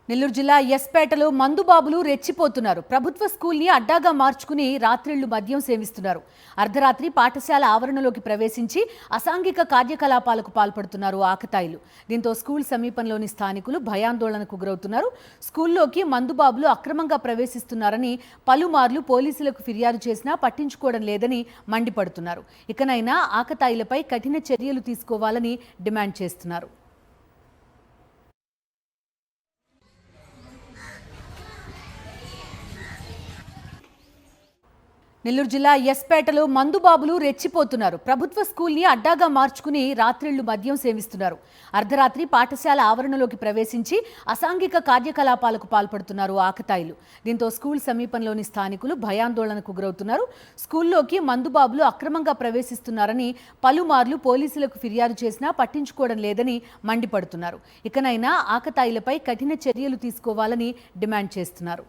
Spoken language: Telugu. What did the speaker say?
నెల్లూరు జిల్లా ఎస్పేటలో మందుబాబులు రెచ్చిపోతున్నారు. ప్రభుత్వ స్కూల్ని అడ్డాగా మార్చుకుని రాత్రిళ్లు మద్యం సేవిస్తున్నారు. అర్ధరాత్రి పాఠశాల ఆవరణలోకి ప్రవేశించి అసాంఘిక కార్యకలాపాలకు పాల్పడుతున్నారు ఆకతాయిలు. దీంతో స్కూల్ సమీపంలోని స్థానికులు భయాందోళనకు గురవుతున్నారు. స్కూల్లోకి మందుబాబులు అక్రమంగా ప్రవేశిస్తున్నారని పలుమార్లు పోలీసులకు ఫిర్యాదు చేసినా పట్టించుకోవడం లేదని మండిపడుతున్నారు. ఇకనైనా ఆకతాయిలపై కఠిన చర్యలు తీసుకోవాలని డిమాండ్ చేస్తున్నారు. నెల్లూరు జిల్లా ఎస్పేటలో మందుబాబులు రెచ్చిపోతున్నారు. ప్రభుత్వ స్కూల్ని అడ్డాగా మార్చుకుని రాత్రిళ్లు మద్యం సేవిస్తున్నారు. అర్ధరాత్రి పాఠశాల ఆవరణలోకి ప్రవేశించి అసాంఘిక కార్యకలాపాలకు పాల్పడుతున్నారు ఆకతాయిలు. దీంతో స్కూల్ సమీపంలోని స్థానికులు భయాందోళనకు గురవుతున్నారు. స్కూల్లోకి మందుబాబులు అక్రమంగా ప్రవేశిస్తున్నారని పలుమార్లు పోలీసులకు ఫిర్యాదు చేసినా పట్టించుకోవడం లేదని మండిపడుతున్నారు. ఇకనైనా ఆకతాయిలపై కఠిన చర్యలు తీసుకోవాలని డిమాండ్ చేస్తున్నారు.